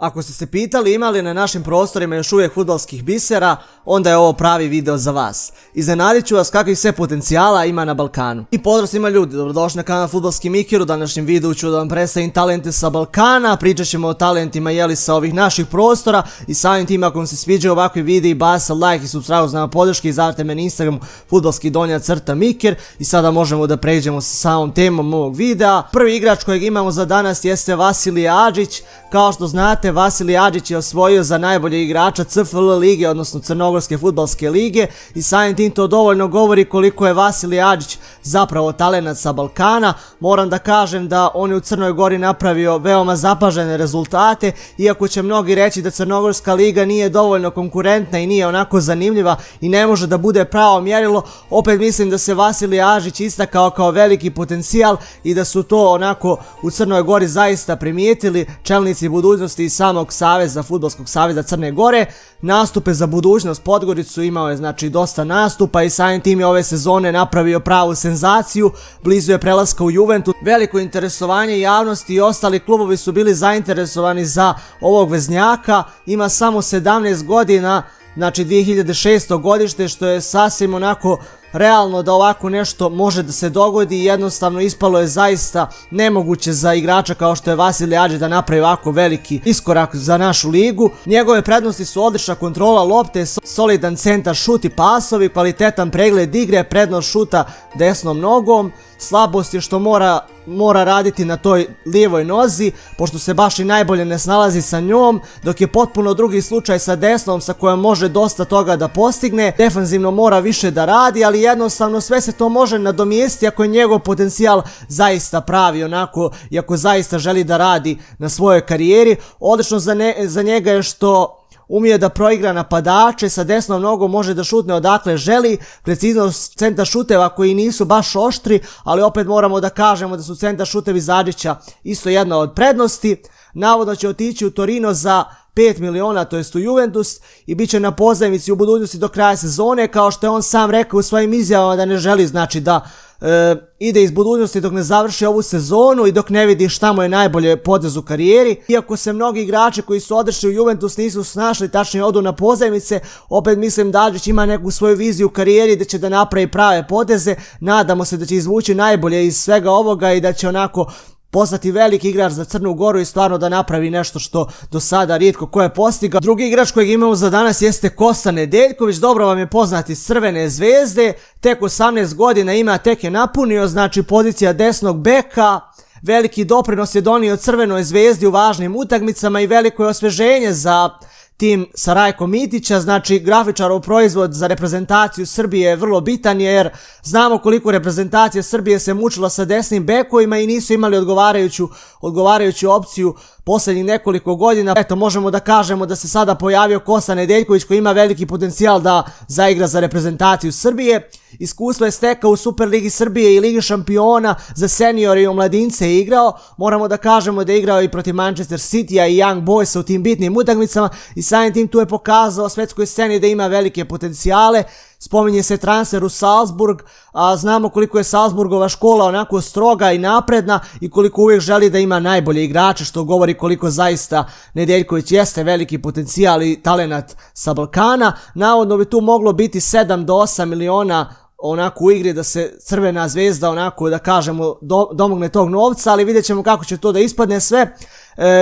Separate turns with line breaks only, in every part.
Ako ste se pitali ima li na našim prostorima još uvijek fudbalskih bisera, onda je ovo pravi video za vas. Iznenadit ću vas kakvih sve potencijala ima na Balkanu. I pozdrav svima ljudi, dobrodošli na kanal Fudbalski Mikir. U današnjem videu ću da vam predstavim talente sa Balkana, pričat ćemo o talentima sa ovih naših prostora i samim tim ako vam se sviđaju ovakvi videi, bacite like i subscribe uz nama podrške i zavite me na Instagram fudbalski_Mikir i sada možemo da pređemo sa samom temom ovog videa. Prvi igrač kojeg imamo za danas jeste Vasilije Adžić. Kao što znate, Vasilije Adžić je osvojio za najboljeg igrača CFL lige, odnosno Crnogorske fudbalske lige, i samim tim to dovoljno govori koliko je Vasilije Adžić zapravo talenat sa Balkana. Moram da kažem da on je u Crnoj Gori napravio veoma zapažene rezultate, iako će mnogi reći da Crnogorska liga nije dovoljno konkurentna i nije onako zanimljiva i ne može da bude pravo mjerilo. Opet mislim da se Vasilije Adžić istakao kao veliki potencijal i da su to onako u Crnoj Gori zaista primijetili čelnici budućnosti i samog saveza, Fudbalskog saveza Crne Gore. Nastupe za budućnost Podgoricu imao je znači dosta nastupa i samim tim je ove sezone napravio pravu senzaciju, blizu je prelaska u Juventus. Veliko interesovanje javnosti i ostali klubovi su bili zainteresovani za ovog veznjaka. Ima samo 17 godina, znači 2006. godište, što je sasvim onako realno da ovako nešto može da se dogodi i jednostavno ispalo je zaista nemoguće za igrača kao što je Vasilije Adžić da napravi ovako veliki iskorak za našu ligu. Njegove prednosti su odlična kontrola lopte, solidan centar šut i pasovi, kvalitetan pregled igre, prednost šuta desnom nogom. Slabost je što mora raditi na toj lijevoj nozi, pošto se baš i najbolje ne snalazi sa njom, dok je potpuno drugi slučaj sa desnom sa kojom može dosta toga da postigne. Defanzivno mora više da radi, ali jednostavno sve se to može nadomjestiti ako je njegov potencijal zaista pravi onako i ako zaista želi da radi na svojoj karijeri. Odlično za njega je što umije da proigra napadače, sa desnom nogom može da šutne odakle želi, preciznost centar šuteva koji nisu baš oštri, ali opet moramo da kažemo da su centar šutevi za Adžića isto jedna od prednosti. Navodno će otići u Torino za 5 miliona, to jest u Juventus, i bit će na pozajmici u budućnosti do kraja sezone, kao što je on sam rekao u svojim izjavama da ne želi znači da ide iz budućnosti dok ne završi ovu sezonu i dok ne vidi šta mu je najbolje potez u karijeri. Iako se mnogi igrači koji su otišli u Juventus nisu snašli, tačnije odu na pozajmice, opet mislim da Adžić ima neku svoju viziju u karijeri da će da napravi prave poteze. Nadamo se da će izvući najbolje iz svega ovoga i da će onako postati veliki igrač za Crnu Goru i stvarno da napravi nešto što do sada rijetko ko je postigao. Drugi igrač kojeg imamo za danas jeste Kosta Nedeljković. Dobro vam je poznat iz Crvene Zvezde, tek 18 godina ima, tek je napunio, znači pozicija desnog beka. Veliki doprinos je donio Crvenoj Zvezdi u važnim utakmicama i veliko je osveženje za tim sa Rajkom Mitića, znači grafičarov proizvod za reprezentaciju Srbije je vrlo bitan jer znamo koliko reprezentacija Srbije se mučila sa desnim bekovima i nisu imali odgovarajuću opciju posljednjih nekoliko godina. Eto, možemo da kažemo da se sada pojavio Kosta Nedeljković koji ima veliki potencijal da zaigra za reprezentaciju Srbije. Iskustvo je stekao u Superligi Srbije i Ligi šampiona, za seniore i omladince je igrao. Moramo da kažemo da je igrao i protiv Manchester Citya i Young Boysa u tim bitnim utakmicama i samim tim tu je pokazao svetskoj sceni da ima velike potencijale. Spominje se transfer u Salzburg, a znamo koliko je Salzburgova škola onako stroga i napredna i koliko uvijek želi da ima najbolje igrače, što govori koliko zaista Nedeljković jeste veliki potencijal i talenat sa Balkana. Navodno bi tu moglo biti 7 do 8 miliona onako u igri da se Crvena Zvezda onako da kažemo domogne tog novca, ali vidjet ćemo kako će to da ispadne sve.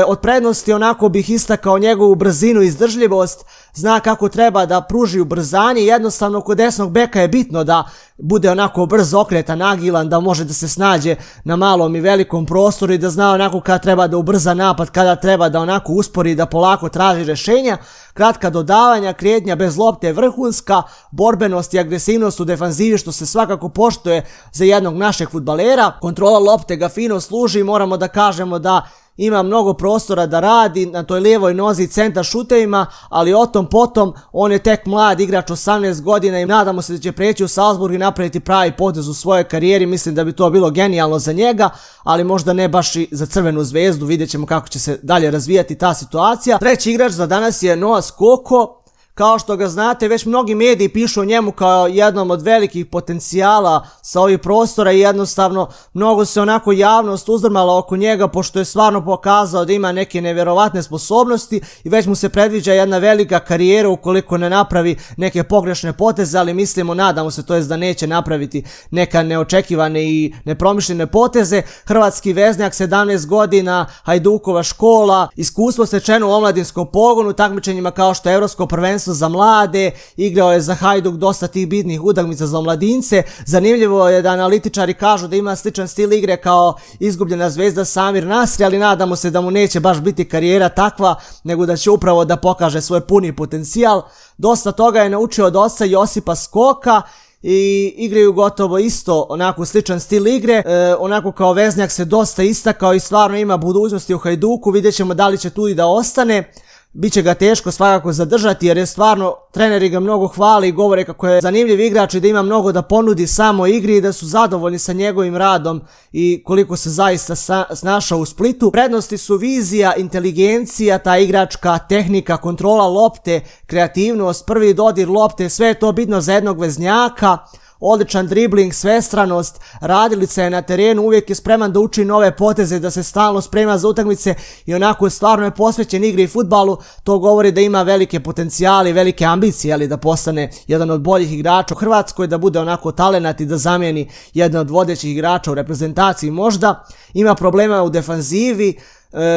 Od prednosti onako bih istakao njegovu brzinu i izdržljivost, zna kako treba da pruži ubrzanje, jednostavno kod desnog beka je bitno da bude onako brz, okretan, agilan, da može da se snađe na malom i velikom prostoru i da zna onako kada treba da ubrza napad, kada treba da onako uspori, da polako traži rješenja. Kratka dodavanja, kretnja bez lopte je vrhunska, borbenost i agresivnost u defanzivi što se svakako poštuje za jednog našeg fudbalera. Kontrola lopte ga fino služi i moramo da kažemo da ima mnogo prostora da radi na toj lijevoj nozi i centar šutevima, ali o tom potom on je tek mlad igrač, 18 godina, i nadamo se da će preći u Salzburg i napraviti pravi potez u svojoj karijeri. Mislim da bi to bilo genijalno za njega, ali možda ne baš i za Crvenu Zvezdu. Vidjet ćemo kako će se dalje razvijati ta situacija. Treći igrač za danas je Noah Skoko. Kao što ga znate, već mnogi mediji pišu o njemu kao jednom od velikih potencijala sa ovih prostora i jednostavno mnogo se onako javnost uzdrmala oko njega pošto je stvarno pokazao da ima neke nevjerovatne sposobnosti i već mu se predviđa jedna velika karijera ukoliko ne napravi neke pogrešne poteze, ali mislimo, nadamo se, to jest da neće napraviti neka neočekivane i nepromišljene poteze. Hrvatski veznjak, 17 godina, Hajdukova škola, iskustvo stečeno u omladinskom pogonu, takmičenjima kao što je Evropsko prvenstvo za mlade, igrao je za Hajduk dosta tih bitnih utakmica za omladince. Zanimljivo je da analitičari kažu da ima sličan stil igre kao izgubljena zvezda Samir Nasri, ali nadamo se da mu neće baš biti karijera takva, nego da će upravo da pokaže svoj puni potencijal. Dosta toga je naučio od oca Josipa Skoka i igraju gotovo isto onako sličan stil igre, onako kao veznjak se dosta istakao i stvarno ima budućnosti u Hajduku, vidjet ćemo da li će tu i da ostane. Biće ga teško svakako zadržati jer je stvarno, treneri ga mnogo hvali i govore kako je zanimljiv igrač i da ima mnogo da ponudi samo igri i da su zadovoljni sa njegovim radom i koliko se zaista snašao u Splitu. Prednosti su vizija, inteligencija, ta igračka tehnika, kontrola lopte, kreativnost, prvi dodir lopte, sve je to bitno za jednog veznjaka. Odličan dribling, svestranost, radilica je na terenu, uvijek je spreman da uči nove poteze, da se stalno sprema za utakmice i onako stvarno je posvećen igri i fudbalu. To govori da ima velike potencijale i velike ambicije, ali da postane jedan od boljih igrača u Hrvatskoj, da bude onako talenat i da zamijeni jedan od vodećih igrača u reprezentaciji možda. Ima problema u defanzivi,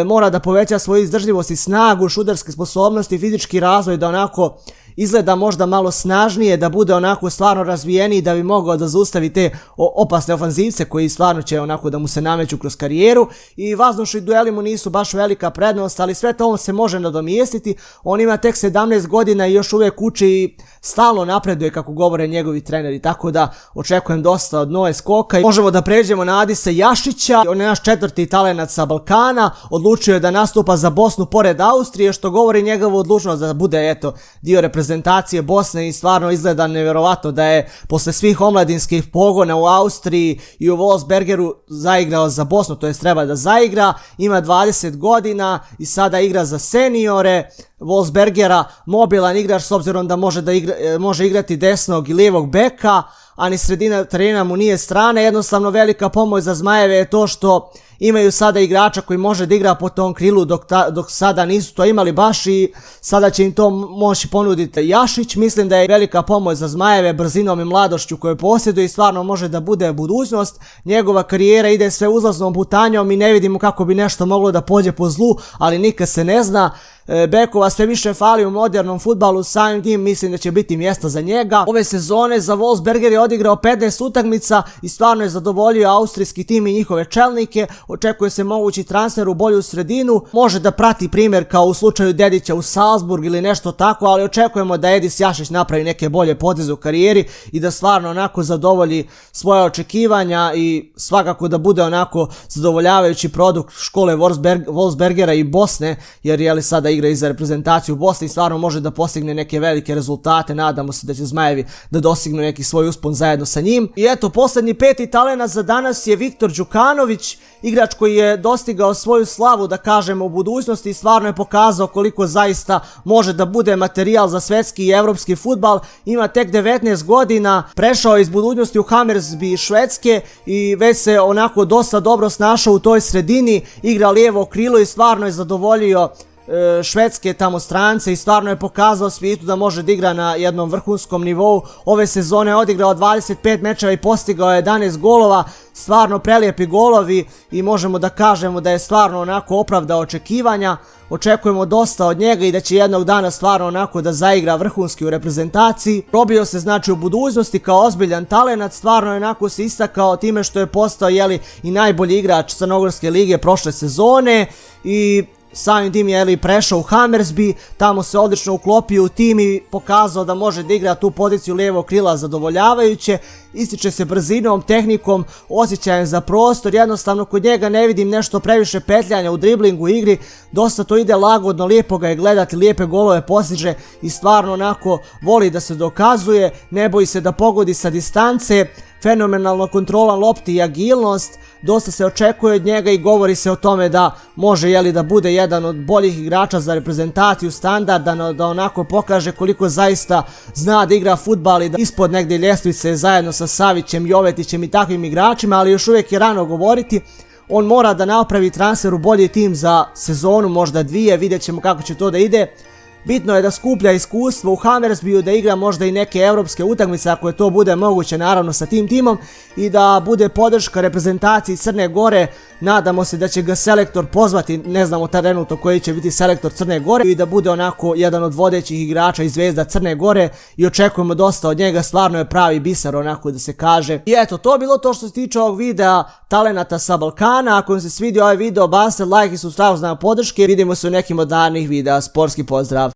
mora da poveća svoju izdržljivost i snagu, šudarske sposobnosti, fizički razvoj, da onako izgleda možda malo snažnije, da bude onako stvarno razvijeniji, da bi mogao da zaustavi te opasne ofanzivce koji stvarno će onako da mu se nameću kroz karijeru. I vazdušni dueli mu nisu baš velika prednost, ali sve to on se može nadomjestiti. On ima tek 17 godina i još uvijek uči i stalno napreduje kako govore njegovi treneri, tako da očekujem dosta od Noe Skoka. Možemo da pređemo na Adisa Jašića, on je naš četvrti talenat sa Balkana, odlučio je da nastupa za Bosnu pored Austrije, što govori njegovu odlučnost da bude dio reprezentacije Bosne i stvarno izgleda nevjerovatno da je posle svih omladinskih pogona u Austriji i u Wolfsbergeru zaigrao za Bosnu, to jest treba da zaigra, ima 20 godina i sada igra za seniore Wolfsbergera, mobilan igrač s obzirom da može igrati desnog i lijevog beka, a ni sredina terena mu nije strana. Jednostavno velika pomoć za Zmajeve je to što imaju sada igrača koji može da igra po tom krilu dok sada nisu to imali baš i sada će im to moći ponuditi Jašić. Mislim da je velika pomoć za Zmajeve brzinom i mladošću koju posjeduje i stvarno može da bude budućnost. Njegova karijera ide sve uzlaznom putanjom i ne vidimo kako bi nešto moglo da pođe po zlu, ali nikad se ne zna. Bekova sve više fali u modernom fudbalu, samim tim mislim da će biti mjesta za njega. Ove sezone za Wolfsberger je odigrao 15 utakmica i stvarno je zadovoljio austrijski tim i njihove čelnike. Očekuje se mogući transfer u bolju sredinu, može da prati primjer kao u slučaju Dedića u Salzburg ili nešto tako, ali očekujemo da Adis Jašić napravi neke bolje poteze u karijeri i da stvarno onako zadovolji svoje očekivanja i svakako da bude onako zadovoljavajući produkt škole Wolfsbergera i Bosne, jer je li sada igra i za reprezentaciju Bosne i stvarno može da postigne neke velike rezultate. Nadamo se da će Zmajevi da dostignu neki svoj uspon zajedno sa njim. I eto, posljednji peti talenat za danas je Viktor Đukanović, igrač koji je dostigao svoju slavu, da kažemo, u budućnosti i stvarno je pokazao koliko zaista može da bude materijal za svetski i evropski fudbal. Ima tek 19 godina, prešao iz budućnosti u Hammarby Švedske i već se onako dosta dobro snašao u toj sredini, igra lijevo krilo i stvarno je zadovoljio švedske tamo strance i stvarno je pokazao svijetu da može da igra na jednom vrhunskom nivou. Ove sezone je odigrao 25 mečeva i postigao je 11 golova, stvarno prelijepi golovi i možemo da kažemo da je stvarno onako opravdao očekivanja. Očekujemo dosta od njega i da će jednog dana stvarno onako da zaigra vrhunski u reprezentaciji. Probio se znači u budućnosti kao ozbiljan talenat, stvarno je onako se istakao time što je postao i najbolji igrač Crnogorske lige prošle sezone i samim tim je prešao u Hammarby, tamo se odlično uklopio u tim i pokazao da može da igra tu poziciju lijevog krila zadovoljavajuće. Ističe se brzinom, tehnikom, osjećajem za prostor, jednostavno kod njega ne vidim nešto previše petljanja u driblingu igri, dosta to ide lagodno, lijepo ga je gledati, lijepe golove postiže i stvarno onako voli da se dokazuje, ne boji se da pogodi sa distance. fenomenalna kontrola lopti i agilnost, dosta se očekuje od njega i govori se o tome da može da bude jedan od boljih igrača za reprezentaciju standarda, da onako pokaže koliko zaista zna da igra fudbal i da ispod negdje ljestvice zajedno sa Savićem, Jovetićem i takvim igračima, ali još uvijek je rano govoriti. On mora da napravi transfer u bolji tim za sezonu, možda 2, vidjet ćemo kako će to da ide. Bitno je da skuplja iskustvo u Hammersbyu, da igra možda i neke evropske utakmice ako je to bude moguće naravno sa tim timom i da bude podrška reprezentaciji Crne Gore. Nadamo se da će ga selektor pozvati, ne znamo trenutno koji će biti selektor Crne Gore, i da bude onako jedan od vodećih igrača i zvezda Crne Gore i očekujemo dosta od njega, stvarno je pravi biser onako da se kaže. I eto, to je bilo to što se tiče ovog videa talenata sa Balkana. Ako vam se svidio ovaj video, bacite like i subscribe za podrške. Vidimo se u nekim od narednih videa. Sportski pozdrav!